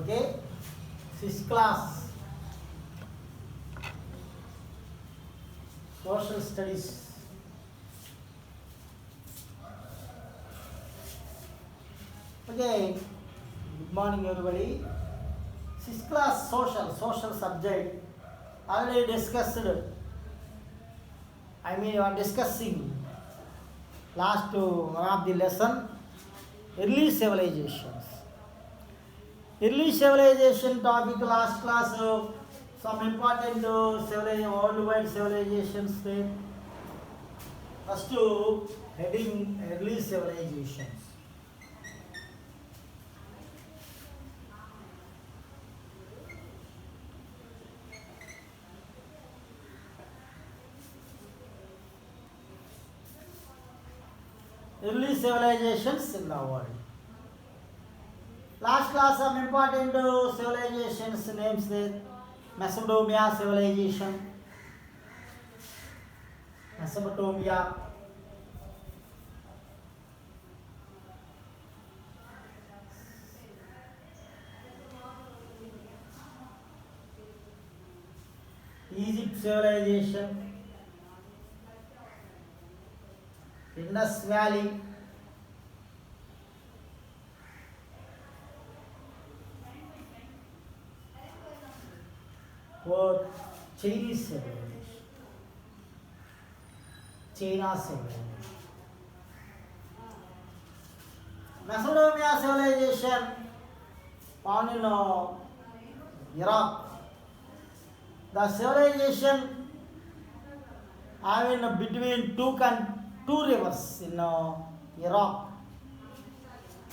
Okay, 6th class, social studies. Okay, good morning everybody. 6th class social subject already discussed. You are discussing last one of the lesson, early civilizations. Early civilization topic last class, some important civilization, worldwide civilizations there. First heading early civilizations. Early civilizations in the world. Last class some important civilizations names there. Mesopotamia civilization. Mesopotamia. Egypt civilization. Indus Valley. Or Chinese civilization. China civilization. Mesopotamia civilization found in Iraq. The civilization having between two rivers in Iraq,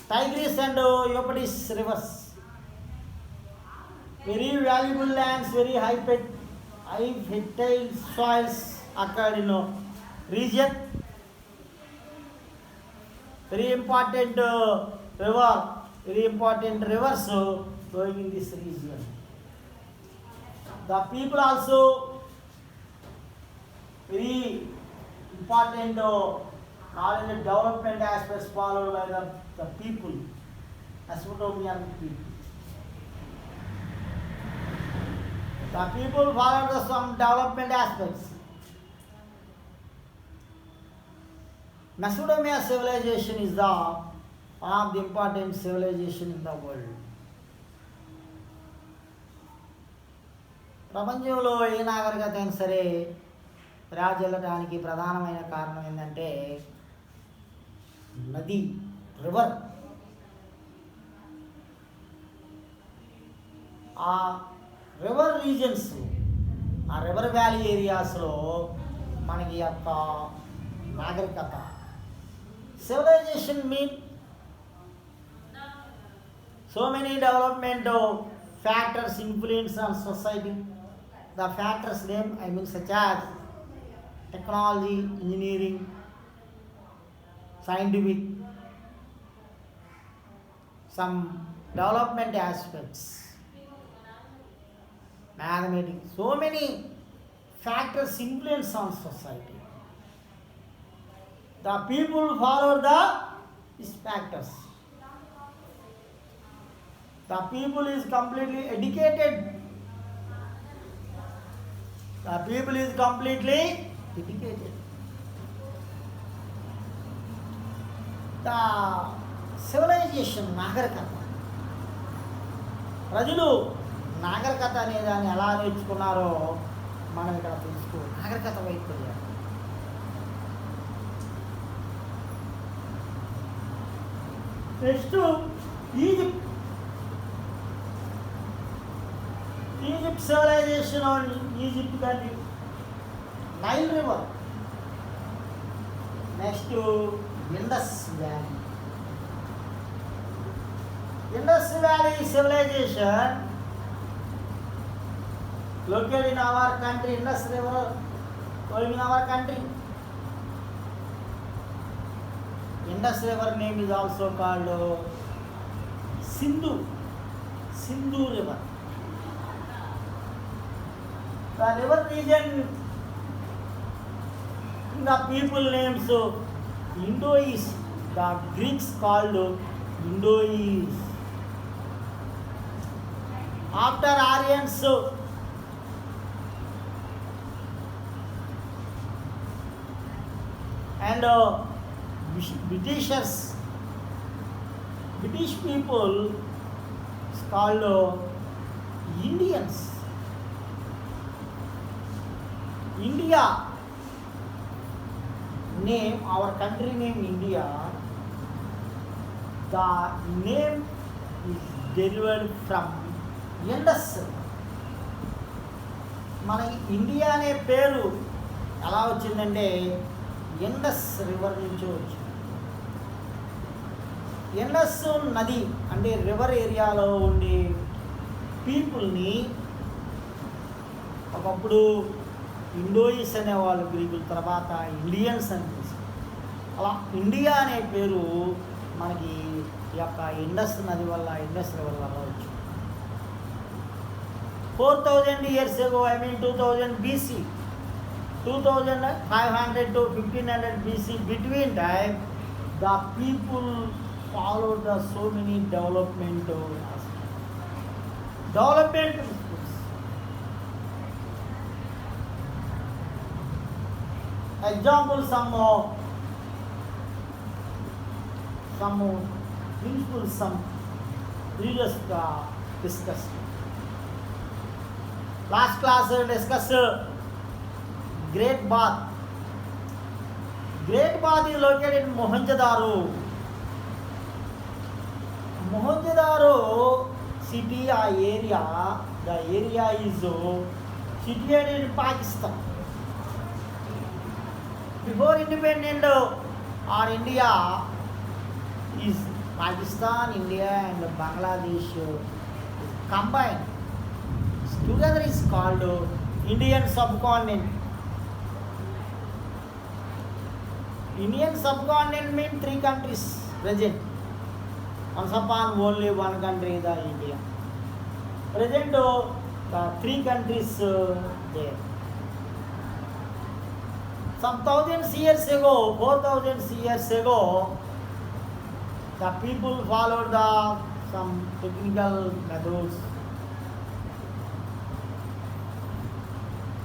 Tigris and Euphrates rivers. Very valuable lands, very high fertile soils occurred in region. Very important rivers flowing in this region. The people also very important not in the development aspects followed by the people, Mesopotamian people. The people followed some development aspects. Mesopotamia civilization is one of the important civilization in the world. ప్రపంచంలో ఏ నాగరికత అయినా సరే రాజెల్లడానికి ప్రధానమైన కారణం ఏంటంటే నది, river. ఆ river reasons, ఆ రివర్ వ్యాలీ ఏరియాస్లో మనకి యొక్క నాగరికత, civilization mean so many development factors influence on society. The factors name such as technology, engineering, scientific, some development aspects, mathematics. So many factors influence on society. The people follow these factors. The people is completely educated. The people is completely educated. The civilization, నాగరికత. ప్రజలు నాగరికత అనే దాన్ని ఎలా నేర్చుకున్నారో మనం ఇక్కడ తెలుసుకో. నాగరికత వైపు వెళ్ళారు. Next Egypt. Egypt civilization on Egypt country, Nile River. Next to Indus Valley. Indus Valley civilization located in our country. Indus River flowing in our country. Indus River name is also called Sindhu River. The river region, the people names Indo-Is. The Greeks called Indo-Is. After Aryans and Britishers, British people is called Indians. India name, our country name India, the name is derived from Indus. మన India అనే పేరు ఎలా వచ్చిందంటే Indus river నుంచి వచ్చింది. Indus నది అంటే river ఏరియాలో ఉండే పీపుల్ని ఒకప్పుడు ఇండోయిస్ అనేవాళ్ళు గ్రీకుల, తర్వాత ఇండియన్స్ అని పిలిచారు. అలా ఇండియా అనే పేరు మనకి ఈ యొక్క ఇండస్ నది వల్ల, ఇండస్ రివర్ వల్ల వచ్చింది. 4000 years ago, 2000 BC, 2500 to 1500 BC, between time, the people followed the so many development principles. Example, some principles, some previous discussed. Last class discussed Great Bath. Great Bath is located in Mohenjo-daro. Mohenjo-daro city area, the area is situated in Pakistan. Before independent or India is Pakistan, India and Bangladesh combined. Together is called Indian subcontinent. Indian subcontinent means 3 countries present. Once upon only one country, the India. Present the 3 countries there. Some thousands years ago, 4000 years ago, the people followed some technical methods.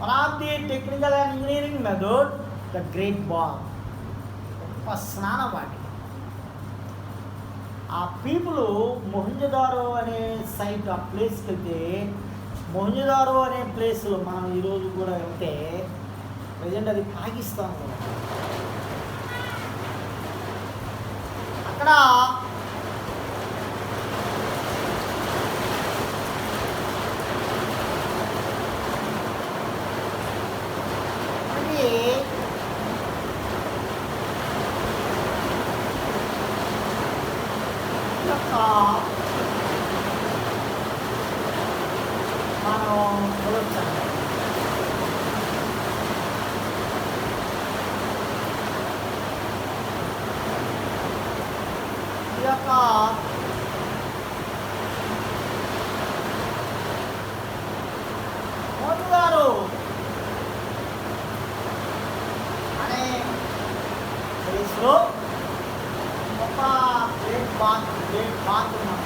One of the technical and engineering method, the Great Bath. స్నానం వాటి ఆ people Mohenjo-daro అనే site, ఆ ప్లేస్కి వెళ్తే, మొహంజదారో అనే ప్లేస్లో మనం ఈరోజు కూడా వెళ్తే, ప్రజెంట్ అది పాకిస్తాన్లో, అక్కడ మోతుగారు అనే ప్లేస్లో ఒక గ్రేట్ బాత్ ఉన్నాం.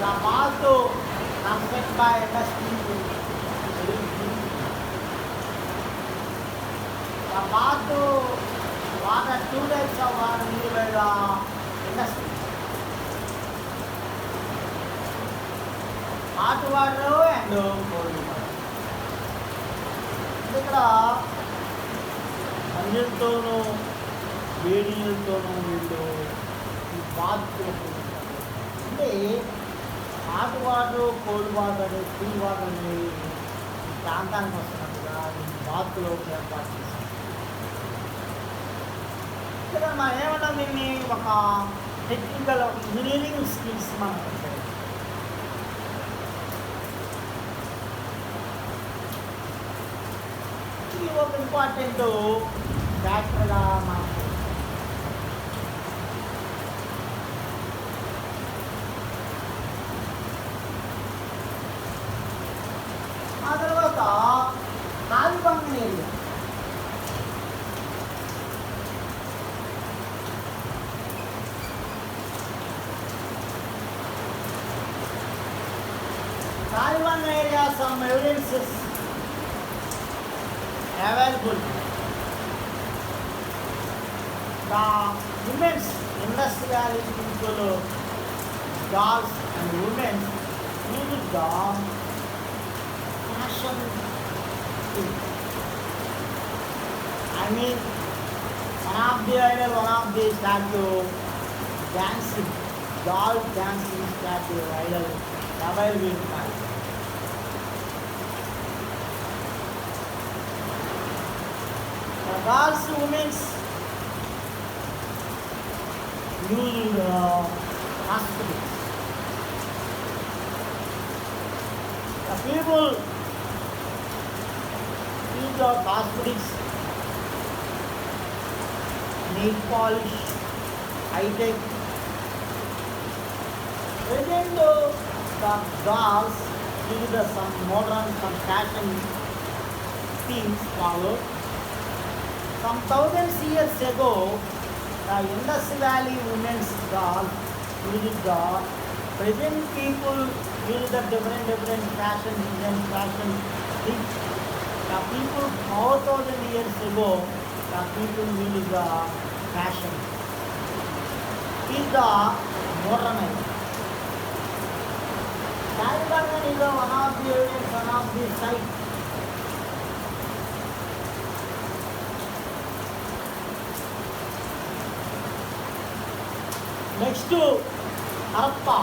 The bath constructed by Indus people. The bath water, 2 types of water used by the Indus people. Hot water and cold water. ఇక్కడ అన్నిటితోనూ వేడి నీళ్ళతోనూ వీళ్ళు ఈ బాత్లో అంటే హాట్ వాటర్, కోల్డ్ వాటర్ అని, కూల్ వాటర్ అని ఈ ప్రాంతానికి వస్తున్నట్టుగా ఈ బాత్లో ఏర్పాటు చేశారు. ఇక్కడ మనం ఏమన్నా దీన్ని ఒక టెక్నికల్ ఇంజనీరింగ్ స్కిల్స్ మనం పెట్టాలి. ఇది ఒక ఇంపార్టెంట్ ఫ్యాక్టర్గా మనం urban area, some evidences available. The women's industrial people, girls and women use the fashion thing. I mean, one of the statue dancing, doll dancing statue idol available in Paris. The girls, women's use hospitals. The people use the cosmetics, nail polish, high-tech. Even though the girls use some modern, some fashion things followed. Some thousands years ago, the Indus Valley women's dolls used the present people use the different fashion designs, fashion things. The people 4,000 years ago, the people use the fashion. Is the modernized. Taliban is one of the evidence, one of the sites. Next to Harappa.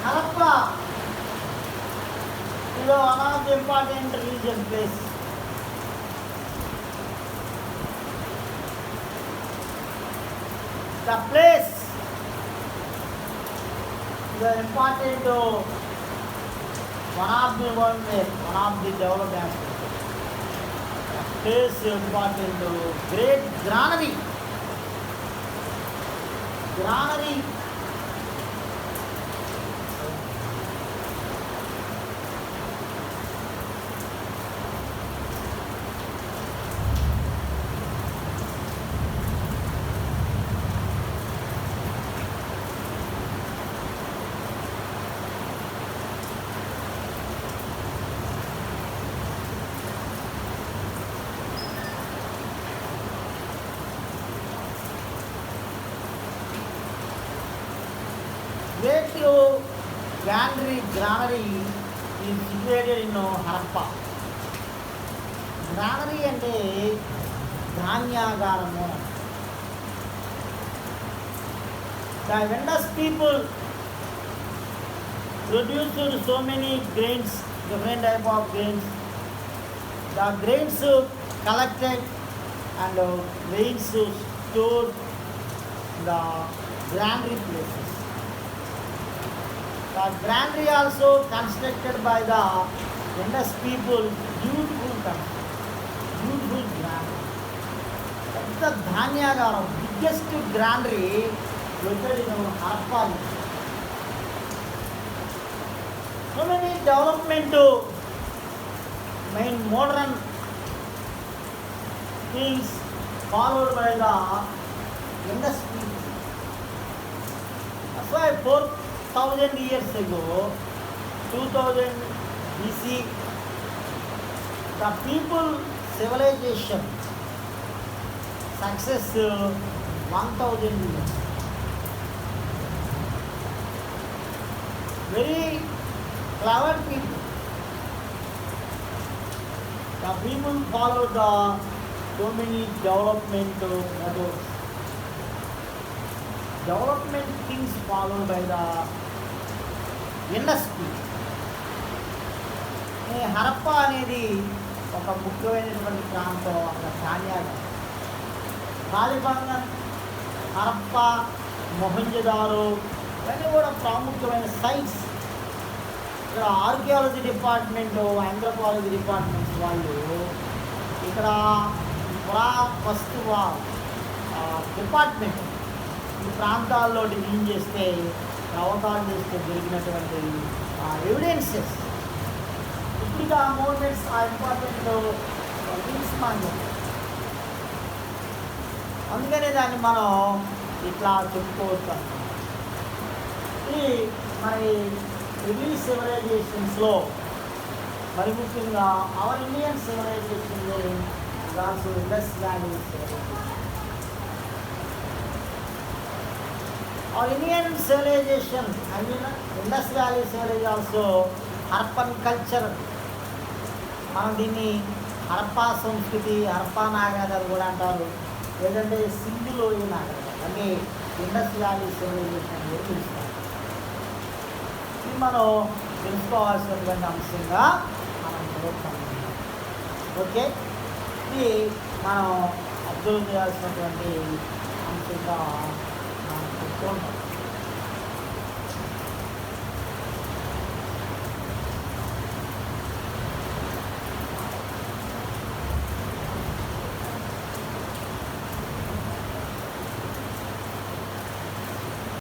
Harappa is one of the important religious places. The place is important one of the wonders, one of the developed aspects. The place is important great granary. Granary. Great granary is situated in Harappa. Granary అంటే ధాన్యాగారము. The Indus people produced so many grains, different type of grains. The grains collected and grains stored in the granary places. The granary also constructed by the Indus people, beautiful granary. That's the Dhanyagaram, biggest granary located in Harappa. So many development, main modern things followed by the Indus people. That's why 4,000 years ago, 2000 BC, the people civilization success 1,000 years. Very clever people. The people follow the so many development methods. Development things followed by the industry. Harappa అనేది ఒక ముఖ్యమైనటువంటి ప్రాంతం. అక్కడ ధాన్యాలు కాలిబంగన్, హరప్ప, మొహంజదారో ఇవన్నీ కూడా ప్రాముఖ్యమైన sites. ఇక్కడ ఆర్కియాలజీ డిపార్ట్మెంట్, ఆంథ్రోపాలజీ డిపార్ట్మెంట్స్ వాళ్ళు ఇక్కడ పురావస్తు డిపార్ట్మెంట్ ఈ ప్రాంతాల్లో డిజైన్ చేస్తే అవతారం చేస్తే జరిగినటువంటి ఎవిడెన్సెస్ ఇప్పటికీ ఆ మూమెంట్స్, ఆ ఇంపార్టెంట్ విస్మాండం. అందుకనే దాన్ని మనం ఇట్లా చెప్పుకోవచ్చు అన్నమాట. ఈ మరి ఎర్లీ సివిలైజేషన్స్లో మరి ముఖ్యంగా అవర్ ఇండియన్ సివిలైజేషన్లో also Indus valley civilisation. Our Indian civilization, I mean Indus Valley civilization also Harappan culture. మనం దీన్ని హరప్పా సంస్కృతి, హరప్పా నాగరికత కూడా అంటారు, లేదంటే సింధులోయ నాగరికత, అంటే ఇండస్ వ్యాలీ సివిలైజేషన్ కూడా పిలుస్తారు. ఇది మనం తెలుసుకోవాల్సినటువంటి అంశంగా మనం చదువుతాం. ఓకే, ఇది మనం అబ్జర్వ్ చేయాల్సినటువంటి అంశంగా మనం చెప్తూ ఉంటాం.